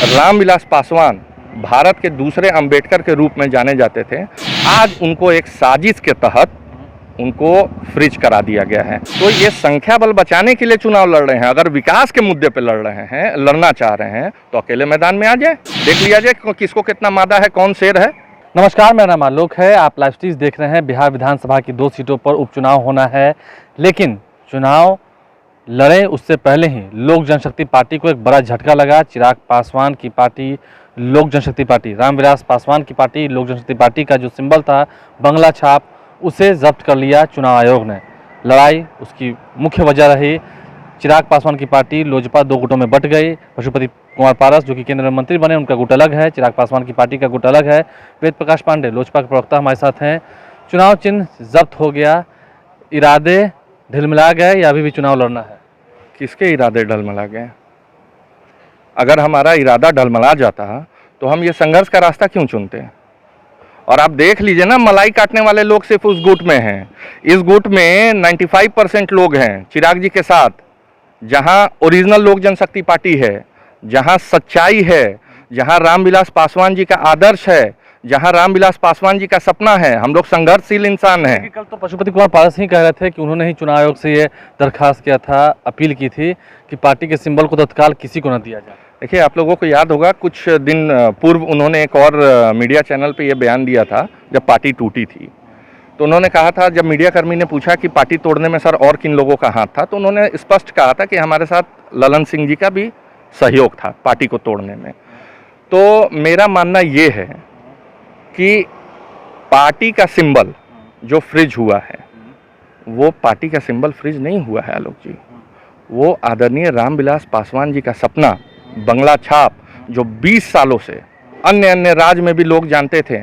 रामविलास पासवान भारत के दूसरे अंबेडकर के रूप में जाने जाते थे। आज उनको एक साजिश के तहत उनको फ्रीज करा दिया गया है। तो ये संख्या बल बचाने के लिए चुनाव लड़ रहे हैं। अगर विकास के मुद्दे पे लड़ना चाह रहे हैं तो अकेले मैदान में आ जाए, देख लिया जाए किसको कितना मादा है, कौन शेर है। नमस्कार, मेरा नाम आलोक है। आप लाइव स्ट्रीम देख रहे हैं। बिहार विधानसभा की 2 सीटों पर उपचुनाव होना है, लेकिन चुनाव लड़े उससे पहले ही लोक जनशक्ति पार्टी को एक बड़ा झटका लगा। चिराग पासवान की पार्टी लोक जनशक्ति पार्टी, रामविलास पासवान की पार्टी लोक जनशक्ति पार्टी का जो सिंबल था बंगला छाप, उसे जब्त कर लिया चुनाव आयोग ने। लड़ाई उसकी मुख्य वजह रही चिराग पासवान की पार्टी लोजपा 2 गुटों में बट गई। पशुपति कुमार पारस जो कि केंद्रीय मंत्री बने, उनका गुट अलग है, चिराग पासवान की पार्टी का गुट अलग है। वेद प्रकाश पांडे लोजपा के प्रवक्ता हमारे साथ हैं। चुनाव चिन्ह जब्त हो गया, इरादे ढिलमिला गए या अभी भी चुनाव लड़ना है? किसके इरादे ढलमला गए? अगर हमारा इरादा ढलमला जाता तो हम ये संघर्ष का रास्ता क्यों चुनते? और आप देख लीजिए ना, मलाई काटने वाले लोग सिर्फ उस गुट में हैं। इस गुट में 95% लोग हैं चिराग जी के साथ। जहां ओरिजिनल लोक जनशक्ति पार्टी है, जहां सच्चाई है, जहां रामविलास पासवान जी का आदर्श है, जहां रामविलास पासवान जी का सपना है, हम लोग संघर्षशील इंसान हैं। कल तो पशुपति कुमार पारस ही कह रहे थे कि उन्होंने ही चुनाव आयोग से ये दरखास्त किया था, अपील की थी कि पार्टी के सिंबल को तत्काल किसी को न दिया जाए। देखिए, आप लोगों को याद होगा कुछ दिन पूर्व उन्होंने एक और मीडिया चैनल पे ये बयान दिया था जब पार्टी टूटी थी। तो उन्होंने कहा था, जब मीडिया कर्मी ने पूछा कि पार्टी तोड़ने में सर और किन लोगों का हाथ था, तो उन्होंने स्पष्ट कहा था कि हमारे साथ ललन सिंह जी का भी सहयोग था पार्टी को तोड़ने में। तो मेरा मानना ये है कि पार्टी का सिंबल जो फ्रीज हुआ है वो पार्टी का सिंबल फ्रीज नहीं हुआ है आलोक जी। वो आदरणीय रामविलास पासवान जी का सपना बंगला छाप, जो 20 सालों से अन्य राज्य में भी लोग जानते थे,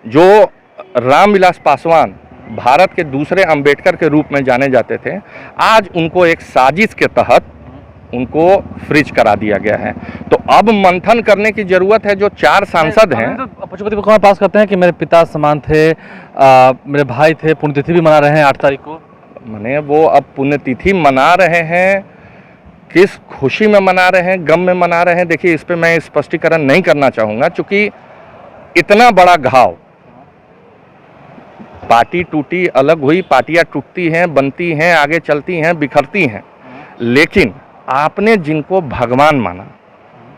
जो रामविलास पासवान भारत के दूसरे अंबेडकर के रूप में जाने जाते थे, आज उनको एक साजिश के तहत उनको फ्रीज करा दिया गया है। तो अब मंथन करने की जरूरत है। जो 4 सांसद हैं, तो पशुपति कुमार पास करते हैं कि मेरे पिता समान थे, मेरे भाई थे, पुण्यतिथि भी मना रहे हैं 8 तारीख को। मैंने वो अब पुण्यतिथि मना रहे हैं, किस खुशी में मना रहे हैं, गम में मना रहे हैं, देखिए इस पे मैं स्पष्टीकरण नहीं करना चाहूँगा, क्योंकि इतना बड़ा घाव, पार्टी टूटी, अलग हुई, पार्टियाँ टूटती हैं, बनती हैं, आगे चलती हैं, बिखरती हैं, लेकिन आपने जिनको भगवान माना,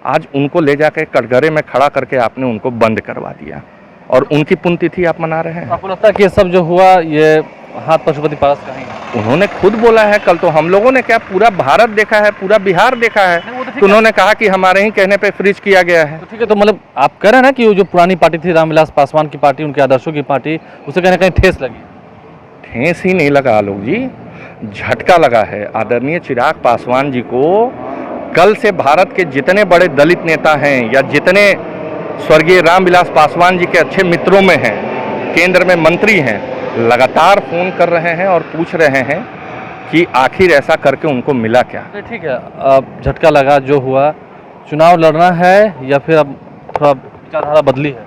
आज उनको ले जाकर कटघरे में खड़ा करके आपने उनको बंद करवा दिया और उनकी पुण्यतिथि आप मना रहे हैं। आपको लगता है कि ये सब जो हुआ ये हाथ पशुपति पारस का ही है? उन्होंने खुद बोला है। कल तो हम लोगों ने क्या पूरा भारत देखा है, पूरा बिहार देखा है, तो उन्होंने कहा कि हमारे ही कहने पे फ्रीज किया गया है। तो ठीक है, तो मतलब आप कह रहे हैं ना कि वो जो पुरानी पार्टी थी रामविलास पासवान की पार्टी, उनके आदर्शों की पार्टी, उसे कहीं ना कहीं ठेस लगी? ठेस ही नहीं लगा आलोक जी, झटका लगा है। आदरणीय चिराग पासवान जी को कल से भारत के जितने बड़े दलित नेता हैं या जितने स्वर्गीय रामविलास पासवान जी के अच्छे मित्रों में हैं, केंद्र में मंत्री हैं, लगातार फोन कर रहे हैं और पूछ रहे हैं कि आखिर ऐसा करके उनको मिला क्या। ठीक है, अब झटका लगा जो हुआ, चुनाव लड़ना है या फिर अब थोड़ा विचारधारा बदली है?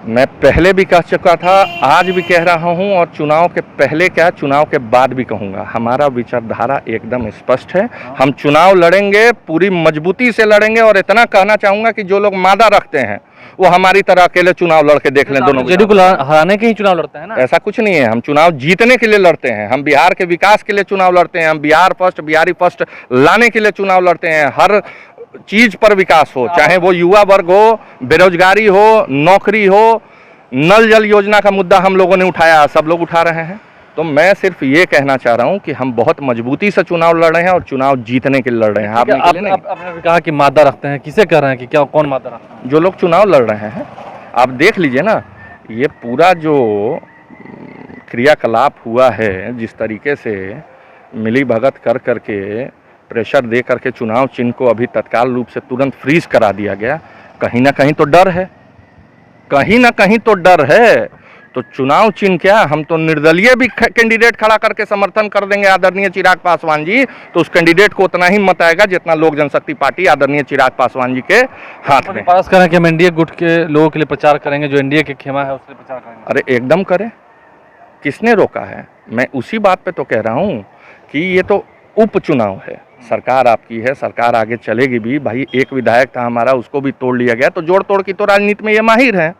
मैं पहले भी कह चुका था, आज भी कह रहा हूं, और चुनाव के पहले क्या, चुनाव के बाद भी कहूंगा, हमारा विचारधारा एकदम स्पष्ट है। हम चुनाव लड़ेंगे, पूरी मजबूती से लड़ेंगे, और इतना कहना चाहूंगा कि जो लोग मादा रखते हैं वो हमारी तरह अकेले चुनाव लड़ के देख लें। दोनों जेडी को हराने के ही चुनाव लड़ते हैं ना? ऐसा कुछ नहीं है, हम चुनाव जीतने के लिए लड़ते हैं, हम बिहार के विकास के लिए चुनाव लड़ते हैं, हम बिहार फर्स्ट, बिहारी फर्स्ट लाने के लिए चुनाव लड़ते हैं। हर चीज पर विकास हो, चाहे वो युवा वर्ग हो, बेरोजगारी हो, नौकरी हो, नल जल योजना का मुद्दा हम लोगों ने उठाया, सब लोग उठा रहे हैं। तो मैं सिर्फ ये कहना चाह रहा हूं कि हम बहुत मजबूती से चुनाव लड़ रहे हैं और चुनाव जीतने के लिए लड़ रहे हैं। आपने कहा कि मादा रखते हैं, किसे कह रहे हैं कि क्या, कौन मादा रखता है? जो लोग चुनाव लड़ रहे हैं, आप देख लीजिए ना, ये पूरा जो क्रियाकलाप हुआ है, जिस तरीके से मिली भगत कर करके, प्रेशर दे करके चुनाव चिन्ह को अभी तत्काल रूप से तुरंत फ्रीज करा दिया गया, कहीं ना कहीं तो डर है, कहीं ना कहीं तो डर है। तो चुनाव चिन्ह क्या, हम तो निर्दलीय भी कैंडिडेट खड़ा करके समर्थन कर देंगे आदरणीय चिराग पासवान जी, तो उस कैंडिडेट को उतना ही मत आएगा जितना लोक जनशक्ति पार्टी आदरणीय चिराग पासवान जी के हाथ में। पास करें कि हम एनडीए गुट के लोगों के लिए प्रचार करेंगे, जो एनडीए के खेमा है उसके लिए प्रचार करेंगे? अरे एकदम करें, किसने रोका है? मैं उसी बात पे तो कह रहा हूँ कि ये तो उपचुनाव है, सरकार आपकी है, सरकार आगे चलेगी भी। भाई एक विधायक था हमारा, उसको भी तोड़ लिया गया, तो जोड़ तोड़ की तो राजनीति में ये माहिर हैं।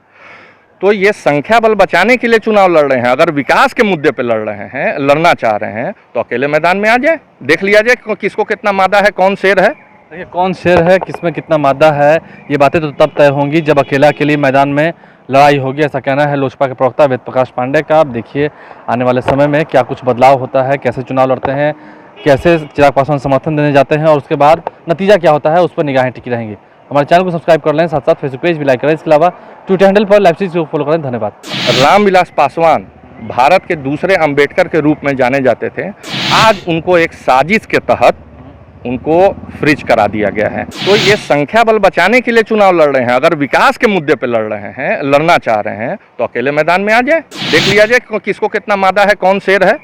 तो ये संख्या बल बचाने के लिए चुनाव लड़ रहे हैं। अगर विकास के मुद्दे पे लड़ रहे हैं, लड़ना चाह रहे हैं, तो अकेले मैदान में आ जाए, देख लिया जाए किसको कितना मादा है, कौन शेर है। देखिए कौन शेर है, किसमें कितना मादा है, ये बातें तो तब तय होंगी जब अकेले मैदान में लड़ाई होगी। ऐसा कहना है लोजपा के प्रवक्ता वेद प्रकाश पांडे का। अब देखिए आने वाले समय में क्या कुछ बदलाव होता है, कैसे चुनाव लड़ते हैं, कैसे चिराग पासवान समर्थन देने जाते हैं और उसके बाद नतीजा क्या होता है, उस पर निगाहें टिकी रहेंगी। हमारे चैनल को सब्सक्राइब कर लें, साथ साथ फेसबुक पेज भी लाइक करें। इसके अलावा ट्विटर हैंडल पर लाइव स्ट्रीम को फॉलो करें। धन्यवाद। रामविलास पासवान भारत के दूसरे अंबेडकर के रूप में जाने जाते थे। आज उनको एक साजिश के तहत उनको फ्रीज करा दिया गया है। तो ये संख्या बल बचाने के लिए चुनाव लड़ रहे हैं। अगर विकास के मुद्दे पे लड़ रहे हैं, लड़ना चाह रहे हैं, तो अकेले मैदान में आ जाए, देख लिया जाए किसको कितना मादा है, कौन शेर है।